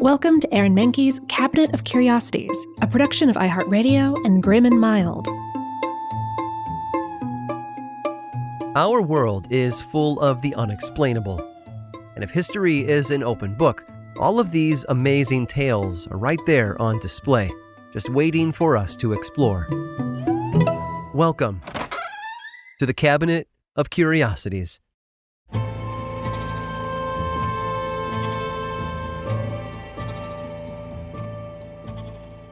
Welcome to Aaron Mahnke's Cabinet of Curiosities, a production of iHeartRadio and Grim and Mild. Our world is full of the unexplainable. And if history is an open book, all of these amazing tales are right there on display, just waiting for us to explore. Welcome to the Cabinet of Curiosities.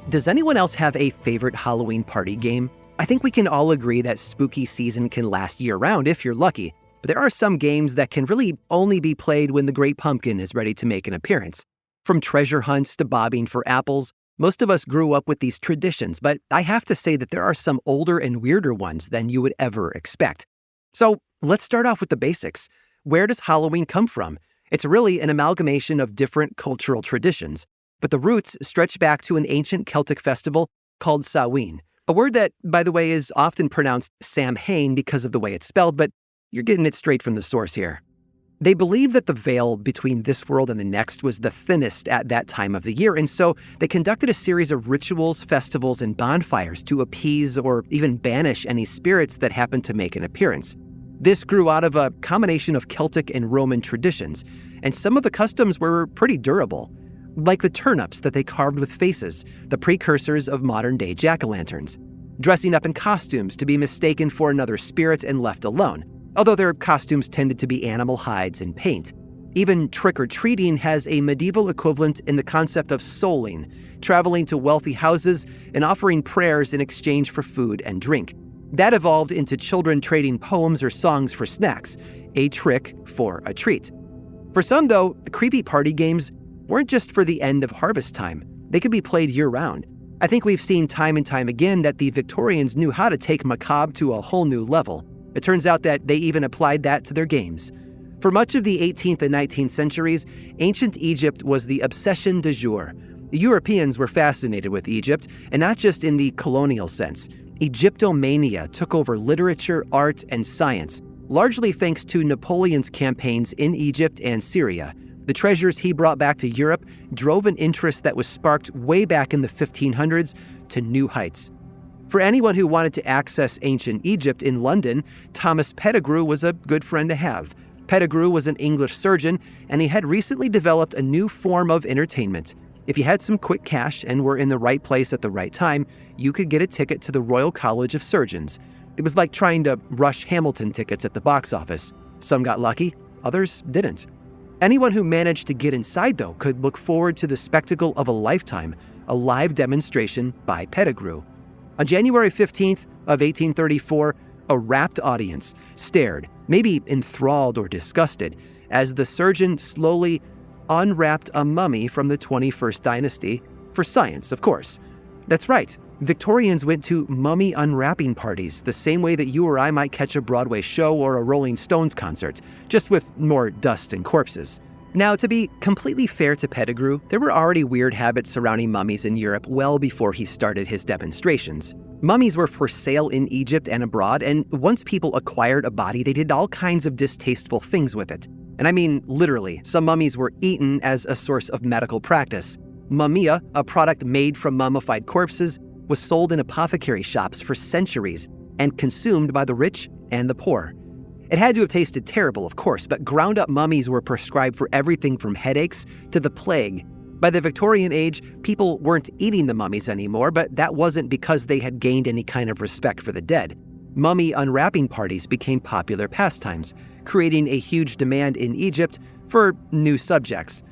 Does anyone else have a favorite Halloween party game? I think we can all agree that spooky season can last year-round if you're lucky, but there are some games that can really only be played when the Great Pumpkin is ready to make an appearance. From treasure hunts to bobbing for apples, most of us grew up with these traditions, but I have to say that there are some older and weirder ones than you would ever expect. So let's start off with the basics. Where does Halloween come from? It's really an amalgamation of different cultural traditions, but the roots stretch back to an ancient Celtic festival called Samhain, a word that, by the way, is often pronounced Samhain because of the way it's spelled, but you're getting it straight from the source here. They believe that the veil between this world and the next was the thinnest at that time of the year, and so they conducted a series of rituals, festivals, and bonfires to appease or even banish any spirits that happened to make an appearance. This grew out of a combination of Celtic and Roman traditions, and some of the customs were pretty durable, like the turnips that they carved with faces, the precursors of modern-day jack-o'-lanterns, dressing up in costumes to be mistaken for another spirit and left alone, although their costumes tended to be animal hides and paint. Even trick-or-treating has a medieval equivalent in the concept of souling, traveling to wealthy houses and offering prayers in exchange for food and drink. That evolved into children trading poems or songs for snacks, a trick for a treat. For some, though, the creepy party games weren't just for the end of harvest time. They could be played year-round. I think we've seen time and time again that the Victorians knew how to take macabre to a whole new level. It turns out that they even applied that to their games. For much of the 18th and 19th centuries, ancient Egypt was the obsession du jour. Europeans were fascinated with Egypt, and not just in the colonial sense. Egyptomania took over literature, art, and science, largely thanks to Napoleon's campaigns in Egypt and Syria. The treasures he brought back to Europe drove an interest that was sparked way back in the 1500s to new heights. For anyone who wanted to access ancient Egypt in London, Thomas Pettigrew was a good friend to have. Pettigrew was an English surgeon, and he had recently developed a new form of entertainment. If you had some quick cash and were in the right place at the right time, you could get a ticket to the Royal College of Surgeons. It was like trying to rush Hamilton tickets at the box office. Some got lucky, others didn't. Anyone who managed to get inside, though, could look forward to the spectacle of a lifetime, a live demonstration by Pettigrew. On January 15th of 1834, a rapt audience stared, maybe enthralled or disgusted, as the surgeon slowly unwrapped a mummy from the 21st dynasty, for science, of course. That's right, Victorians went to mummy unwrapping parties the same way that you or I might catch a Broadway show or a Rolling Stones concert, just with more dust and corpses. Now, to be completely fair to Pettigrew, there were already weird habits surrounding mummies in Europe well before he started his demonstrations. Mummies were for sale in Egypt and abroad, and once people acquired a body, they did all kinds of distasteful things with it. And I mean literally, some mummies were eaten as a source of medical practice. Mumia, a product made from mummified corpses, was sold in apothecary shops for centuries and consumed by the rich and the poor. It had to have tasted terrible, of course, but ground-up mummies were prescribed for everything from headaches to the plague. By the Victorian age, people weren't eating the mummies anymore, but that wasn't because they had gained any kind of respect for the dead. Mummy unwrapping parties became popular pastimes, creating a huge demand in Egypt for new subjects.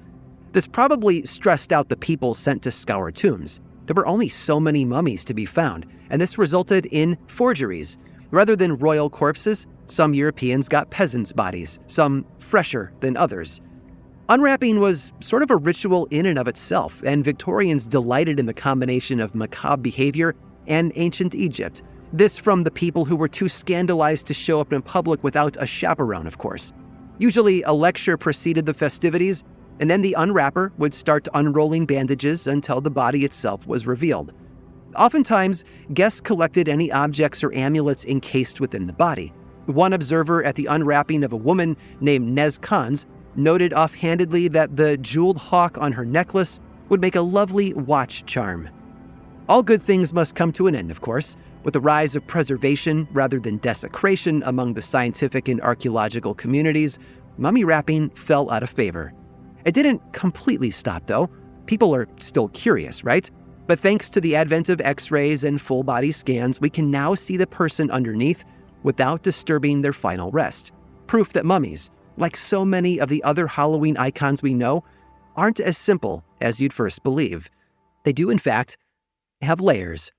This probably stressed out the people sent to scour tombs. There were only so many mummies to be found, and this resulted in forgeries. Rather than royal corpses, some Europeans got peasants' bodies, some fresher than others. Unwrapping was sort of a ritual in and of itself, and Victorians delighted in the combination of macabre behavior and ancient Egypt. This from the people who were too scandalized to show up in public without a chaperone, of course. Usually a lecture preceded the festivities, and then the unwrapper would start unrolling bandages until the body itself was revealed. Oftentimes, guests collected any objects or amulets encased within the body. One observer at the unwrapping of a woman named Nez Khans noted offhandedly that the jeweled hawk on her necklace would make a lovely watch charm. All good things must come to an end, of course. With the rise of preservation rather than desecration among the scientific and archaeological communities, mummy wrapping fell out of favor. It didn't completely stop, though. People are still curious, right? But thanks to the advent of X-rays and full-body scans, we can now see the person underneath without disturbing their final rest. Proof that mummies, like so many of the other Halloween icons we know, aren't as simple as you'd first believe. They do, in fact, have layers.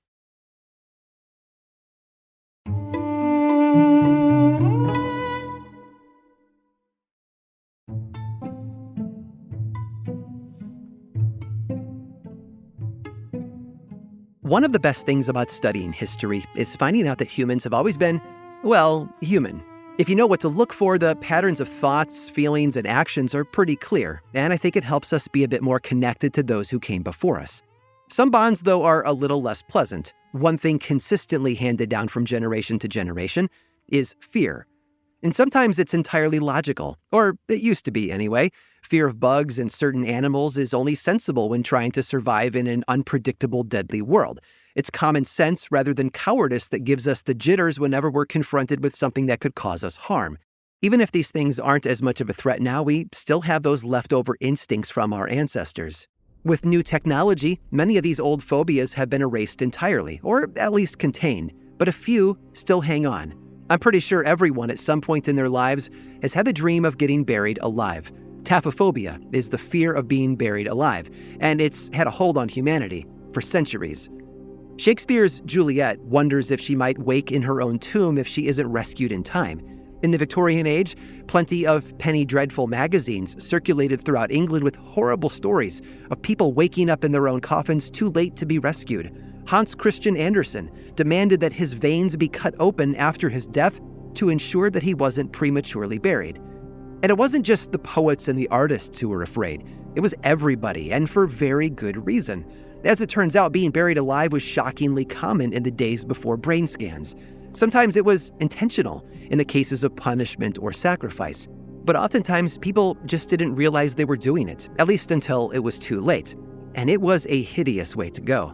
One of the best things about studying history is finding out that humans have always been, well, human. If you know what to look for, the patterns of thoughts, feelings, and actions are pretty clear, and I think it helps us be a bit more connected to those who came before us. Some bonds, though, are a little less pleasant. One thing consistently handed down from generation to generation is fear. And sometimes it's entirely logical, or it used to be anyway. Fear of bugs and certain animals is only sensible when trying to survive in an unpredictable, deadly world. It's common sense rather than cowardice that gives us the jitters whenever we're confronted with something that could cause us harm. Even if these things aren't as much of a threat now, we still have those leftover instincts from our ancestors. With new technology, many of these old phobias have been erased entirely, or at least contained, but a few still hang on. I'm pretty sure everyone at some point in their lives has had the dream of getting buried alive. Taphophobia is the fear of being buried alive, and it's had a hold on humanity for centuries. Shakespeare's Juliet wonders if she might wake in her own tomb if she isn't rescued in time. In the Victorian age, plenty of penny dreadful magazines circulated throughout England with horrible stories of people waking up in their own coffins too late to be rescued. Hans Christian Andersen demanded that his veins be cut open after his death to ensure that he wasn't prematurely buried. And it wasn't just the poets and the artists who were afraid. It was everybody, and for very good reason. As it turns out, being buried alive was shockingly common in the days before brain scans. Sometimes it was intentional in the cases of punishment or sacrifice. But oftentimes, people just didn't realize they were doing it, at least until it was too late. And it was a hideous way to go.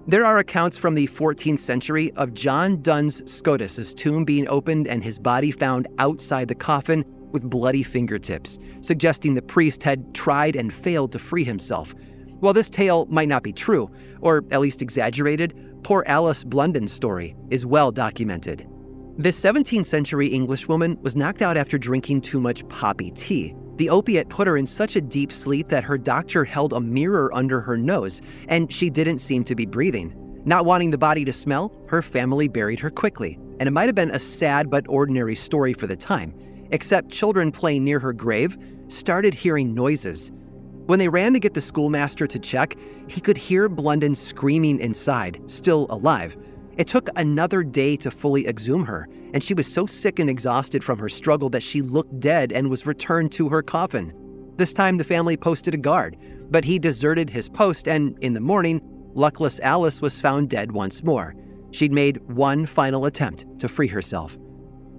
There are accounts from the 14th century of John Duns Scotus's tomb being opened and his body found outside the coffin with bloody fingertips, suggesting the priest had tried and failed to free himself. While this tale might not be true, or at least exaggerated, poor Alice Blunden's story is well documented. This 17th century Englishwoman was knocked out after drinking too much poppy tea. The opiate put her in such a deep sleep that her doctor held a mirror under her nose, and she didn't seem to be breathing. Not wanting the body to smell, her family buried her quickly, and it might have been a sad but ordinary story for the time, except children playing near her grave started hearing noises. When they ran to get the schoolmaster to check, he could hear Blunden screaming inside, still alive. It took another day to fully exhume her, and she was so sick and exhausted from her struggle that she looked dead and was returned to her coffin. This time the family posted a guard, but he deserted his post, and in the morning, luckless Alice was found dead once more. She'd made one final attempt to free herself.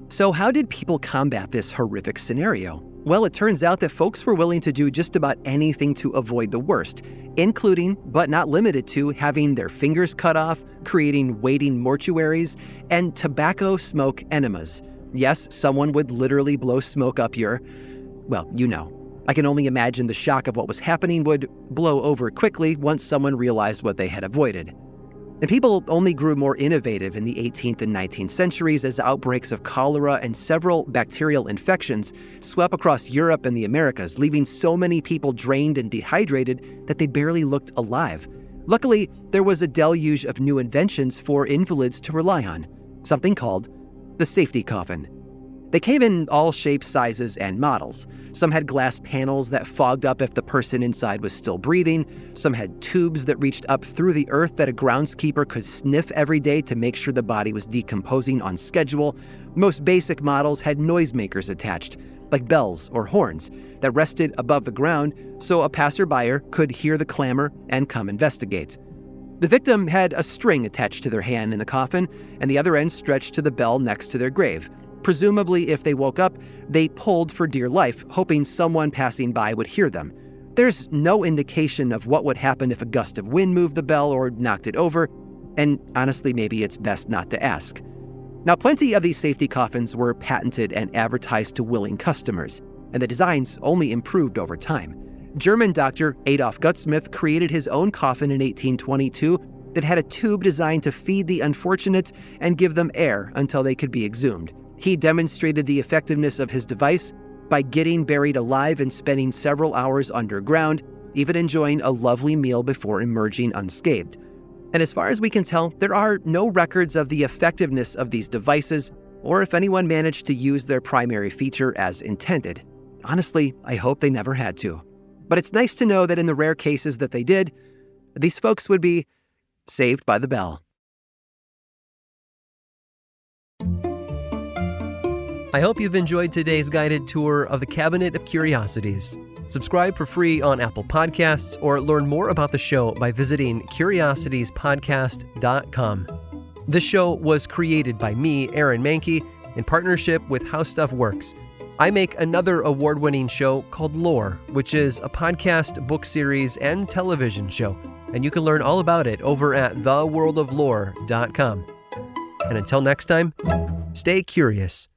So how did people combat this horrific scenario? Well, it turns out that folks were willing to do just about anything to avoid the worst, including, but not limited to, having their fingers cut off, creating waiting mortuaries, and tobacco smoke enemas. Yes, someone would literally blow smoke up your, well, you know. I can only imagine the shock of what was happening would blow over quickly once someone realized what they had avoided. And people only grew more innovative in the 18th and 19th centuries as outbreaks of cholera and several bacterial infections swept across Europe and the Americas, leaving so many people drained and dehydrated that they barely looked alive. Luckily, there was a deluge of new inventions for invalids to rely on, something called the safety coffin. They came in all shapes, sizes, and models. Some had glass panels that fogged up if the person inside was still breathing. Some had tubes that reached up through the earth that a groundskeeper could sniff every day to make sure the body was decomposing on schedule. Most basic models had noisemakers attached, like bells or horns, that rested above the ground so a passerby could hear the clamor and come investigate. The victim had a string attached to their hand in the coffin, and the other end stretched to the bell next to their grave. Presumably, if they woke up, they pulled for dear life, hoping someone passing by would hear them. There's no indication of what would happen if a gust of wind moved the bell or knocked it over, and honestly, maybe it's best not to ask. Now, plenty of these safety coffins were patented and advertised to willing customers, and the designs only improved over time. German doctor Adolf Gutsmuth created his own coffin in 1822 that had a tube designed to feed the unfortunate and give them air until they could be exhumed. He demonstrated the effectiveness of his device by getting buried alive and spending several hours underground, even enjoying a lovely meal before emerging unscathed. And as far as we can tell, there are no records of the effectiveness of these devices or if anyone managed to use their primary feature as intended. Honestly, I hope they never had to. But it's nice to know that in the rare cases that they did, these folks would be saved by the bell. I hope you've enjoyed today's guided tour of the Cabinet of Curiosities. Subscribe for free on Apple Podcasts or learn more about the show by visiting curiositiespodcast.com. This show was created by me, Aaron Mahnke, in partnership with How Stuff Works. I make another award-winning show called Lore, which is a podcast, book series, and television show, and you can learn all about it over at theworldoflore.com. And until next time, stay curious.